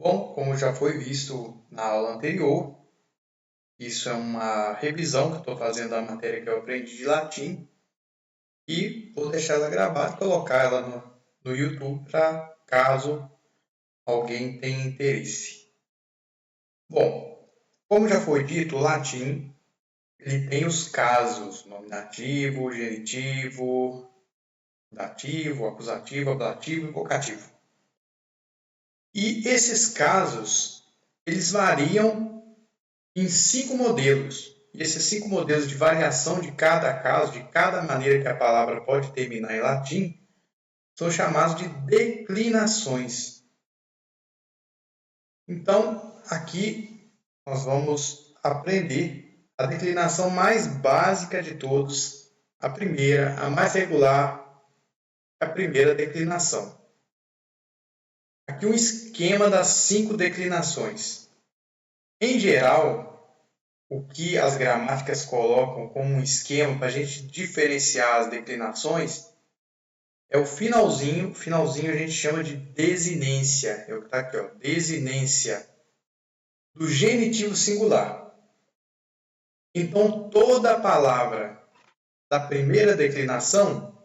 Bom, como já foi visto na aula anterior, isso é uma revisão que eu estou fazendo da matéria que eu aprendi de latim e vou deixar ela gravada e colocar ela no YouTube para caso alguém tenha interesse. Bom, como já foi dito, o latim ele tem os casos nominativo, genitivo, dativo, acusativo, ablativo e vocativo. E esses casos, eles variam em 5 modelos. E esses 5 modelos de variação de cada caso, de cada maneira que a palavra pode terminar em latim, são chamados de declinações. Então, aqui nós vamos aprender a declinação mais básica de todos, a primeira, a mais regular, a primeira declinação. Aqui um esquema das 5 declinações. Em geral, o que as gramáticas colocam como um esquema para a gente diferenciar as declinações é o finalzinho. O finalzinho a gente chama de desinência. É o que está aqui, ó, desinência do genitivo singular. Então, toda palavra da primeira declinação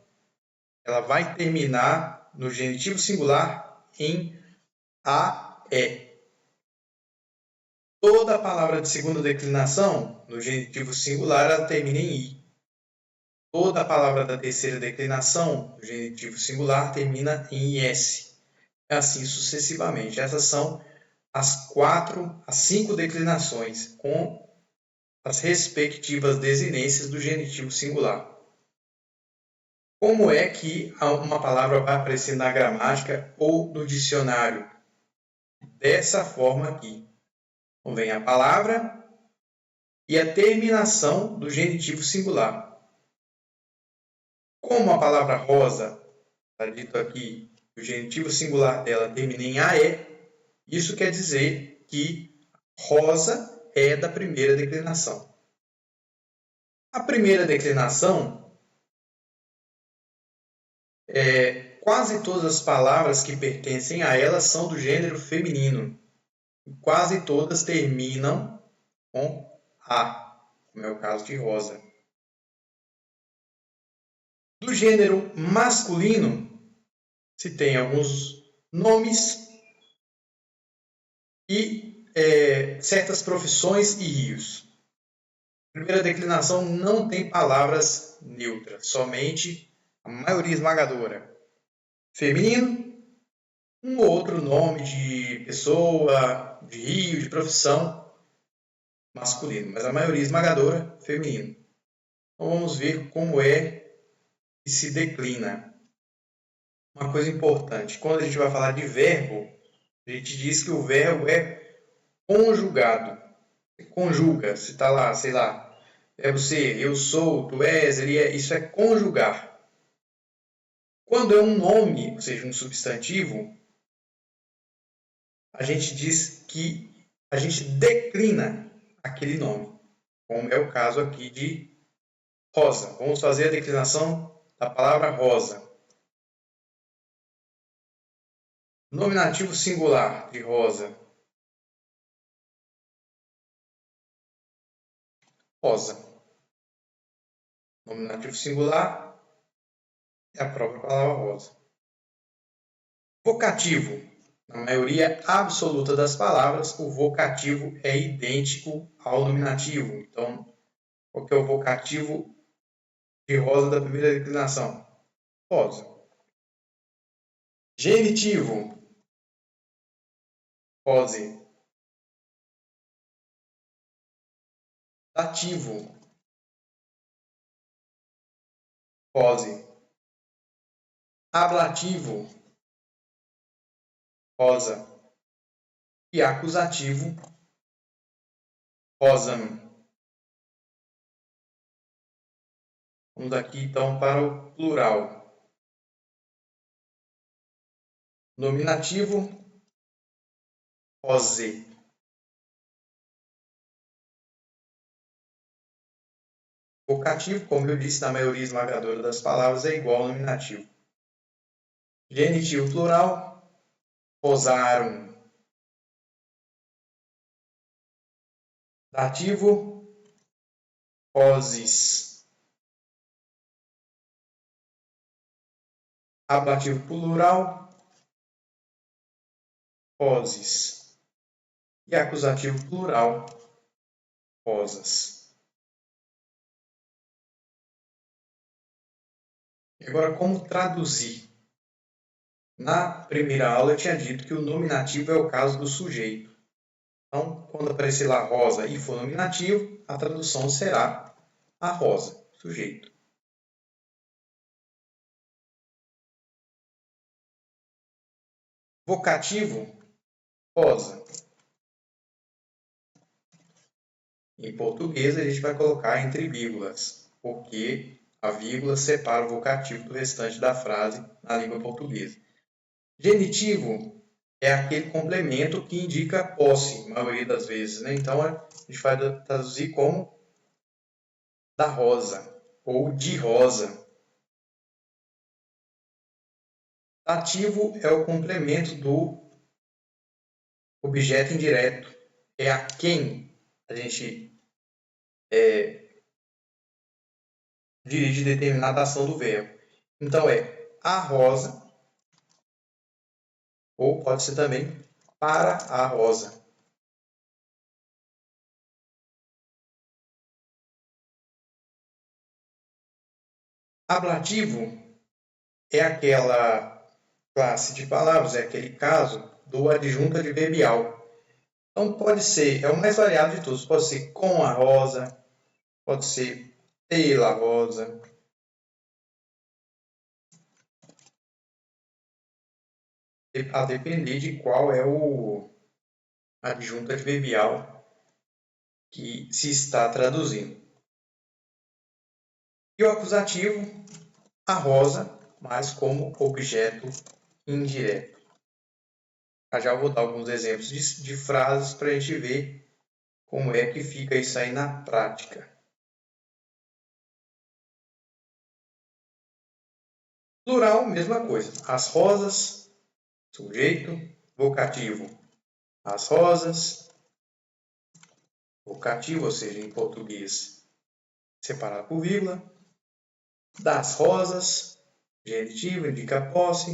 ela vai terminar no genitivo singular em AE. Toda palavra de segunda declinação, no genitivo singular, ela termina em I. Toda palavra da terceira declinação, no genitivo singular, termina em IS. Assim sucessivamente. Essas são as 5 declinações, com as respectivas desinências do genitivo singular. Como é que uma palavra vai aparecer na gramática ou no dicionário? Dessa forma aqui. Então, vem a palavra e a terminação do genitivo singular. Como a palavra rosa, está dito aqui, o genitivo singular dela termina em AE, isso quer dizer que rosa é da primeira declinação. A primeira declinação quase todas as palavras que pertencem a ela são do gênero feminino. Quase todas terminam com A, como é o caso de rosa. Do gênero masculino, se tem alguns nomes e certas profissões e rios. A primeira declinação não tem palavras neutras, somente a maioria esmagadora. Feminino, um outro nome de pessoa, de rio, de profissão, masculino, mas a maioria esmagadora, feminino. Então vamos ver como é que se declina. Uma coisa importante, quando a gente vai falar de verbo, a gente diz que o verbo é conjugado. Conjuga, se está lá, sei lá, verbo ser, eu sou, tu és, ele é, isso é conjugar. Quando é um nome, ou seja, um substantivo, a gente diz que a gente declina aquele nome, como é o caso aqui de rosa. Vamos fazer a declinação da palavra rosa. Nominativo singular de rosa. Rosa. Nominativo singular é a própria palavra rosa. Vocativo. Na maioria absoluta das palavras, o vocativo é idêntico ao nominativo. Então, qual que é o vocativo de rosa da primeira declinação? Rosa. Genitivo. Rose. Dativo. Rose. Ablativo. Rosa. E acusativo. Rosam. Vamos aqui então para o plural. Nominativo. Rose. Vocativo, como eu disse, na maioria esmagadora das palavras, é igual ao nominativo. Genitivo plural. Rosaram. Dativo, roses. Ablativo plural, roses. E acusativo plural, rosas. E agora, como traduzir? Na primeira aula eu tinha dito que o nominativo é o caso do sujeito. Então, quando aparecer lá rosa e for nominativo, a tradução será a rosa, sujeito. Vocativo, rosa. Em português, a gente vai colocar entre vírgulas, porque a vírgula separa o vocativo do restante da frase na língua portuguesa. Genitivo é aquele complemento que indica posse, a maioria das vezes, né? Então, a gente vai traduzir como da rosa ou de rosa. Dativo é o complemento do objeto indireto. É a quem a gente dirige determinada ação do verbo. Então, é a rosa, ou pode ser também para a rosa. Ablativo é aquela classe de palavras, é aquele caso do adjunto adverbial. Então, pode ser, é o mais variado de todos, pode ser com a rosa, pode ser pela rosa. A depender de qual é o adjunto adverbial que se está traduzindo. E o acusativo, a rosa, mas como objeto indireto. Já vou dar alguns exemplos de frases para a gente ver como é que fica isso aí na prática. Plural, mesma coisa. As rosas, sujeito, vocativo. As rosas, vocativo, ou seja, em português, separado por vírgula. Das rosas, genitivo, indica posse.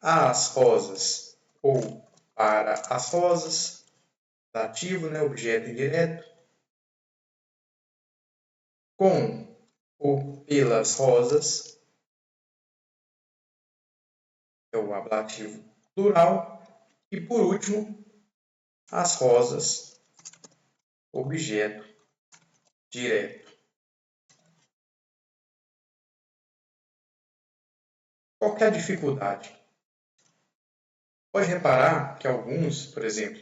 As rosas, ou para as rosas, dativo, né, objeto indireto. Com ou pelas rosas, é o ablativo plural. E por último, as rosas, objeto direto. Qual que é a dificuldade? Pode reparar que alguns, por exemplo,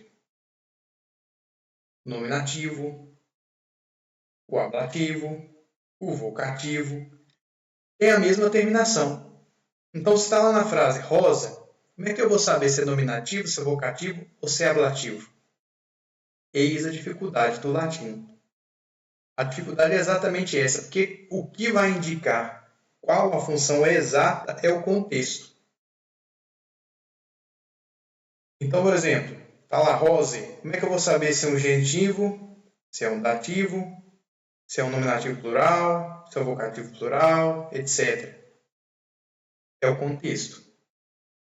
nominativo, o ablativo, o vocativo, tem a mesma terminação. Então, se está lá na frase rosa, como é que eu vou saber se é nominativo, se é vocativo ou se é ablativo? Eis a dificuldade do latim. A dificuldade é exatamente essa, porque o que vai indicar qual a função é exata é o contexto. Então, por exemplo, está lá rose, como é que eu vou saber se é um genitivo, se é um dativo, se é um nominativo plural, se é um vocativo plural, etc. É o contexto.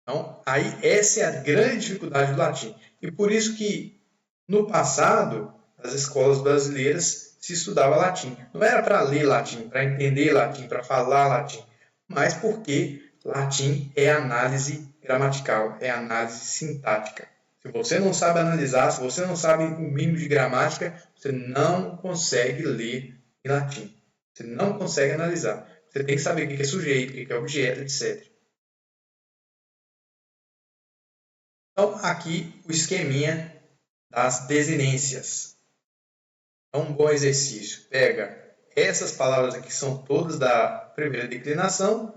Então, aí essa é a grande dificuldade do latim. E por isso que, no passado, as escolas brasileiras se estudava latim. Não era para ler latim, para entender latim, para falar latim, mas porque latim é análise gramatical, é análise sintática. Se você não sabe analisar, se você não sabe o mínimo de gramática, você não consegue ler em latim. Você não consegue analisar. Você tem que saber o que é sujeito, o que é objeto, etc. Então, aqui o esqueminha das desinências. É um bom exercício. Pega essas palavras aqui, que são todas da primeira declinação,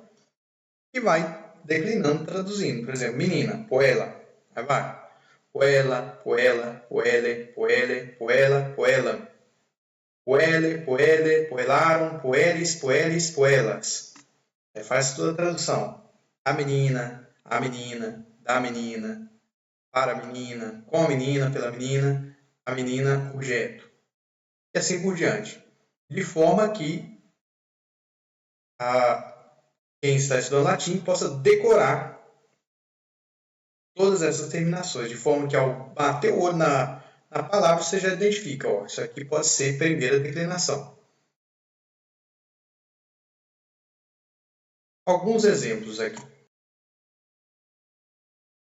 e vai declinando, traduzindo. Por exemplo, menina, poela. Aí vai. Poela, poela, poele, poele, poela, poelam. Poele, poele, poelaram, poeles, poeles, poelas. Aí faz toda a tradução. A menina, da menina, para a menina, com a menina, pela menina, a menina, objeto. E assim por diante. De forma que quem está estudando latim possa decorar todas essas terminações, de forma que ao bater o olho na palavra, você já identifica, ó, isso aqui pode ser primeira declinação. Alguns exemplos aqui.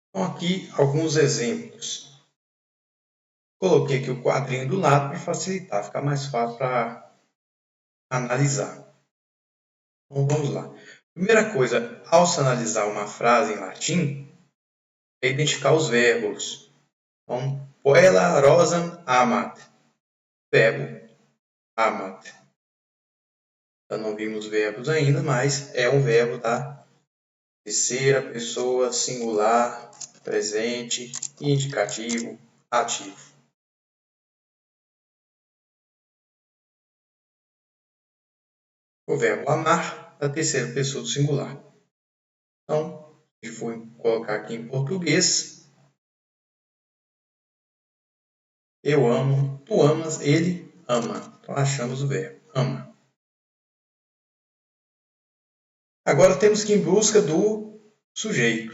Então, aqui, alguns exemplos. Coloquei aqui o quadrinho do lado para facilitar, ficar mais fácil para analisar. Então, vamos lá. Primeira coisa, ao se analisar uma frase em latim, é identificar os verbos. Então, puella rosam amat. Verbo amat. Então, não vimos verbos ainda, mas é um verbo da terceira pessoa singular, presente, indicativo, ativo. O verbo amar, da terceira pessoa do singular. Então, se for colocar aqui em português, eu amo, tu amas, ele ama. Então, achamos o verbo ama. Agora temos que ir em busca do sujeito.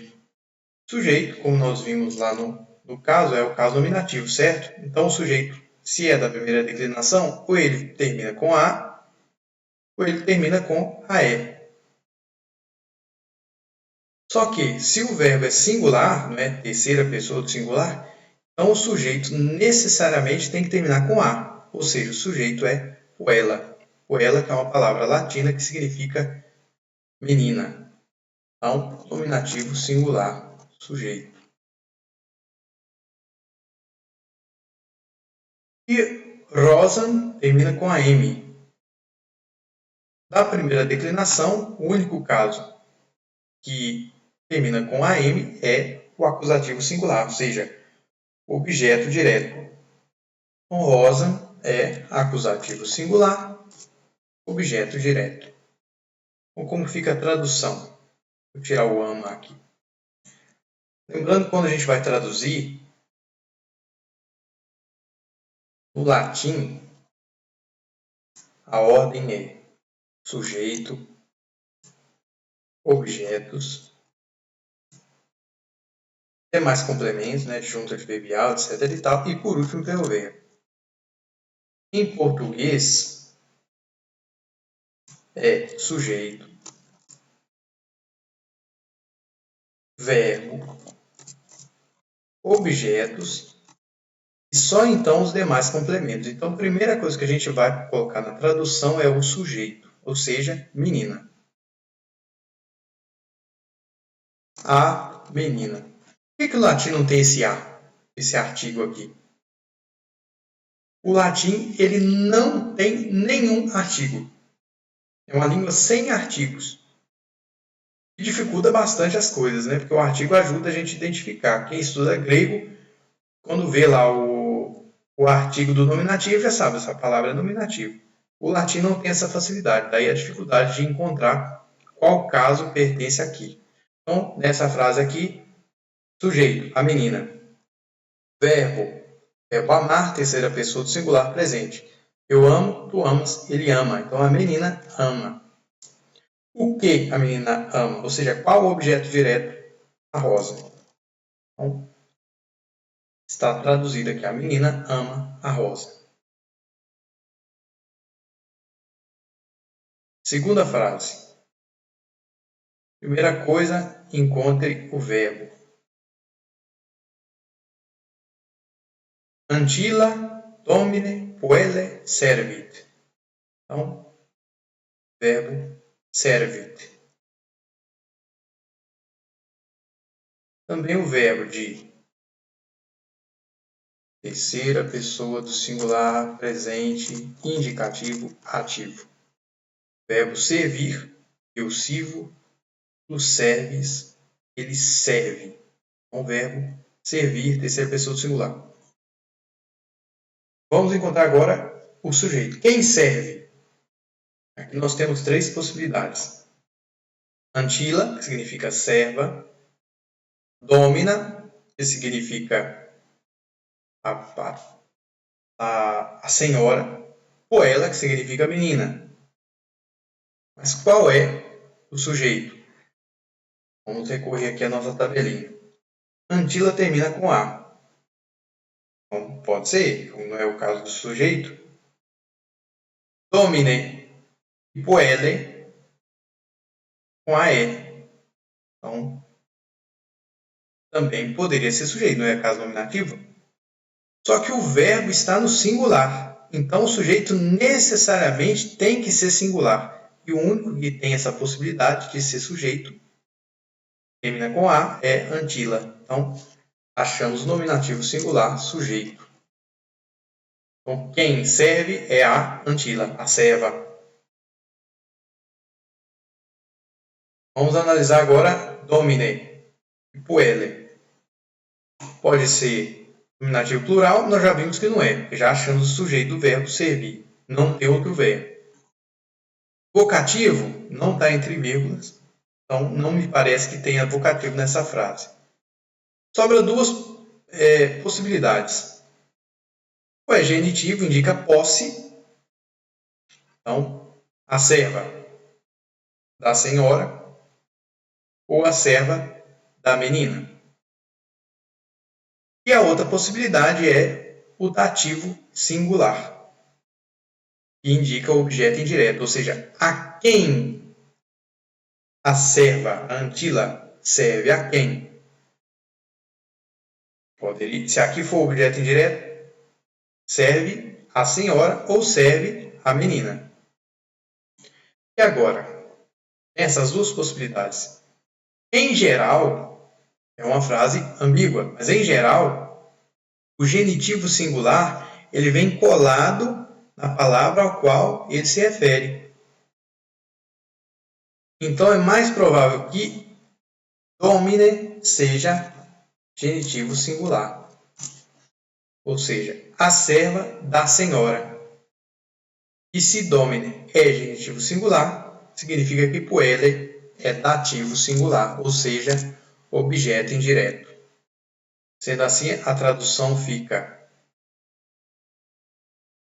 Sujeito, como nós vimos lá no caso, é o caso nominativo, certo? Então, o sujeito, se é da primeira declinação, ou ele termina com A, ou ele termina com AE. Só que, se o verbo é singular, não é terceira pessoa do singular, então o sujeito necessariamente tem que terminar com A. Ou seja, o sujeito é puella. Puella, que é uma palavra latina que significa menina. Então, nominativo singular, sujeito. E Rosan termina com a M. Da primeira declinação, o único caso que termina com a M é o acusativo singular, ou seja, o objeto direto. Então, Rosan é acusativo singular, objeto direto. Então, como fica a tradução? Vou tirar o ama aqui. Lembrando que quando a gente vai traduzir, no latim, a ordem é sujeito, objetos, demais complementos, né, junta adverbial, etc. e tal, e por último, o verbo. Em português, é sujeito, verbo, objetos e só então os demais complementos. Então, a primeira coisa que a gente vai colocar na tradução é o sujeito, ou seja, menina. A menina. Por que o latim não tem esse A, esse artigo aqui? O latim ele não tem nenhum artigo. É uma língua sem artigos. E dificulta bastante as coisas, né? Porque o artigo ajuda a gente a identificar. Quem estuda grego, quando vê lá o artigo do nominativo, já sabe, essa palavra é nominativo. O latim não tem essa facilidade, daí a dificuldade de encontrar qual caso pertence aqui. Então, nessa frase aqui, sujeito, a menina. Verbo amar, terceira pessoa do singular, presente. Eu amo, tu amas, ele ama. Então, a menina ama. O que a menina ama? Ou seja, qual o objeto direto? A rosa. Então, está traduzido aqui, a menina ama a rosa. Segunda frase. Primeira coisa, encontre o verbo. Ancilla domine puelle servit. Então, verbo servit. Também o verbo de terceira pessoa do singular, presente, indicativo, ativo. Verbo servir, eu sirvo, tu serves, ele serve. Então, verbo servir, terceira pessoa do singular. Vamos encontrar agora o sujeito. Quem serve? Aqui nós temos três possibilidades. Ancilla, que significa serva. Domina, que significa a senhora, poela, que significa menina. Mas qual é o sujeito? Vamos recorrer aqui à nossa tabelinha. Antila termina com A. Então, pode ser, como não é o caso do sujeito. Domine e poele com a E. Então, também poderia ser sujeito, não é caso nominativo? Só que o verbo está no singular. Então, o sujeito necessariamente tem que ser singular. E o único que tem essa possibilidade de ser sujeito, termina com A, é Antila. Então, achamos o nominativo singular, sujeito. Então, quem serve é a Antila, a serva. Vamos analisar agora domine e puele. Pode ser nominativo plural, nós já vimos que não é, porque já achamos o sujeito do verbo servir. Não tem outro verbo. Vocativo não está entre vírgulas, então não me parece que tenha vocativo nessa frase. Sobra duas possibilidades. O é genitivo indica posse, então a serva da senhora ou a serva da menina. E a outra possibilidade é o dativo singular, que indica o objeto indireto, ou seja, a quem a serva, a Antila, serve a quem? Se aqui for objeto indireto, serve a senhora ou serve a menina. E agora, essas duas possibilidades. Em geral, é uma frase ambígua, mas em geral, o genitivo singular ele vem colado na palavra ao qual ele se refere. Então, é mais provável que domine seja genitivo singular. Ou seja, a serva da senhora. E se domine é genitivo singular, significa que puele é dativo singular, ou seja, objeto indireto. Sendo assim, a tradução fica...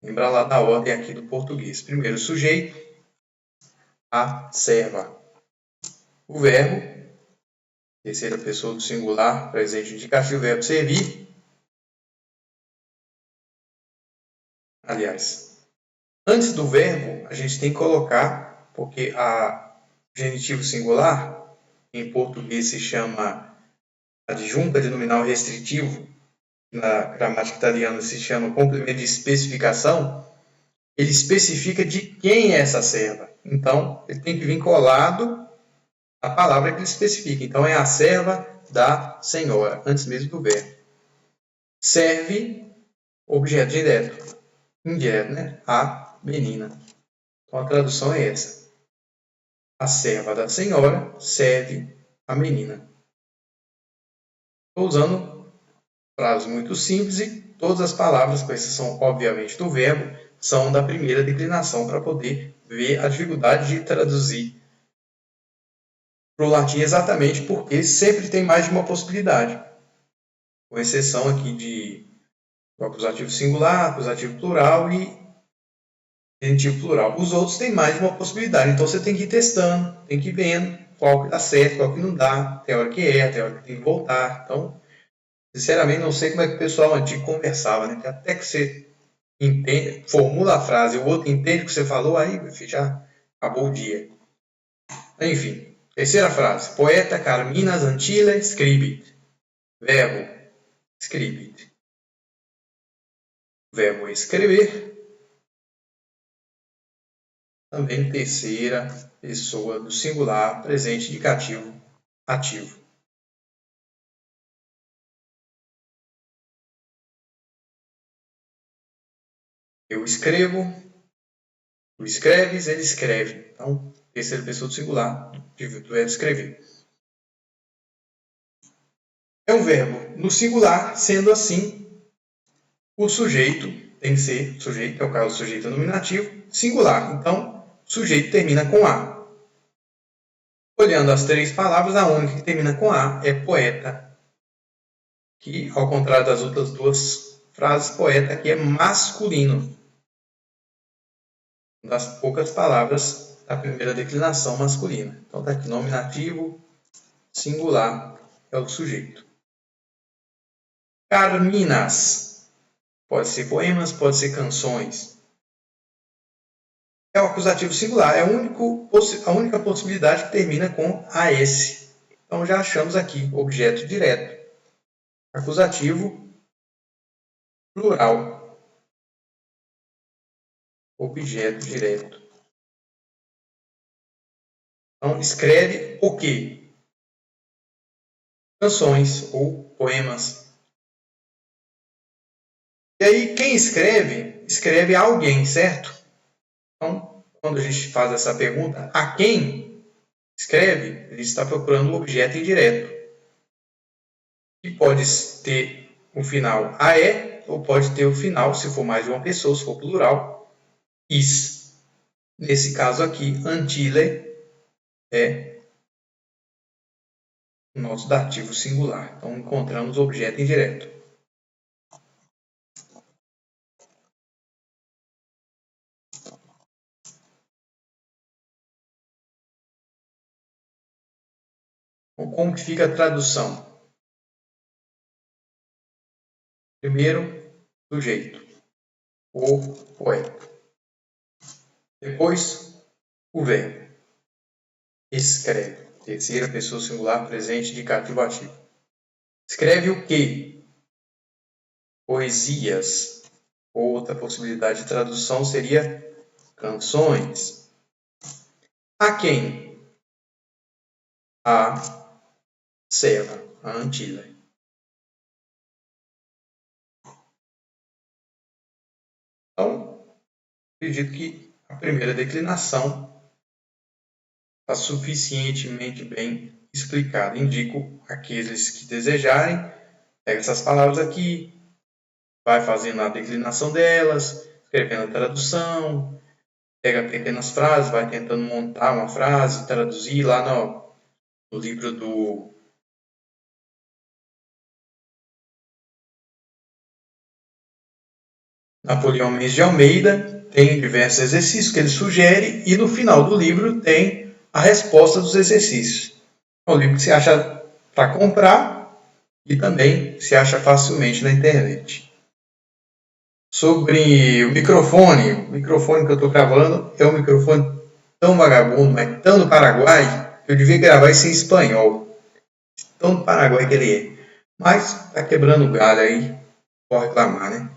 Lembra lá da ordem aqui do português. Primeiro, sujeito, a serva. O verbo, terceira pessoa do singular, presente indicativo, o verbo servir. Aliás, antes do verbo, a gente tem que colocar, porque a genitivo singular, em português se chama adjunta de nominal restritivo, na gramática italiana se chama complemento de especificação, ele especifica de quem é essa serva. Então, ele tem que vir colado a palavra que ele especifica. Então, é a serva da senhora, antes mesmo do verbo. Serve, objeto direto. Indireto, né? A menina. Então, a tradução é essa. A serva da senhora serve a menina. Estou usando frases muito simples e todas as palavras, com exceção, obviamente, do verbo, são da primeira declinação para poder ver a dificuldade de traduzir para o latim exatamente porque sempre tem mais de uma possibilidade. Com exceção aqui do acusativo singular, acusativo plural e genitivo plural. Os outros têm mais de uma possibilidade, então você tem que ir testando, tem que ir vendo qual que dá certo, qual que não dá, tem hora que erra, tem hora que tem que voltar. Então, sinceramente, não sei como é que o pessoal antigo conversava, né? Que até que você entende, formula a frase, o outro entende o que você falou, aí já acabou o dia. Enfim, terceira frase. Poeta Carminas Antila scribit. Verbo scribit. Verbo escrever. Também terceira pessoa do singular, presente indicativo ativo. Eu escrevo, tu escreves, ele escreve. Então, terceira pessoa do singular, do verbo escrever. É um verbo no singular, sendo assim, o sujeito tem que ser, sujeito, é o caso do sujeito nominativo, singular. Então, o sujeito termina com A. Olhando as três palavras, a única que termina com A é poeta, que, ao contrário das outras duas frases poeta aqui é masculino. Uma das poucas palavras da primeira declinação masculina. Então está aqui nominativo singular é o sujeito. Carminas. Pode ser poemas, pode ser canções. É o acusativo singular. É a única possibilidade que termina com AS. Então já achamos aqui objeto direto. Acusativo plural. Objeto direto. Então escreve o quê? Canções ou poemas. E aí, quem escreve, escreve a alguém, certo? Então, quando a gente faz essa pergunta, a quem escreve, ele está procurando o objeto indireto. E pode ter o final AE, ou pode ter o final, se for mais de uma pessoa, se for plural, is. Nesse caso aqui, antile é o nosso dativo singular. Então, encontramos o objeto indireto. Como que fica a tradução? Primeiro, sujeito, o poeta. Depois, o verbo. Escreve. Terceira pessoa singular, presente, indicativo, ativo. Escreve o quê? Poesias. Outra possibilidade de tradução seria canções. A quem? A serva, a Antile. Então, acredito que a primeira declinação está suficientemente bem explicada. Indico aqueles que desejarem, pega essas palavras aqui, vai fazendo a declinação delas, escrevendo a tradução, pega pequenas frases, vai tentando montar uma frase, traduzir lá no livro do Napoleão Mendes de Almeida, tem diversos exercícios que ele sugere e no final do livro tem a resposta dos exercícios. É um livro que se acha para comprar e também se acha facilmente na internet. Sobre o microfone que eu estou gravando é um microfone tão vagabundo, mas tão do Paraguai, que eu devia gravar isso em espanhol. Tão do Paraguai que ele é. Mas está quebrando o galho aí, vou reclamar, né?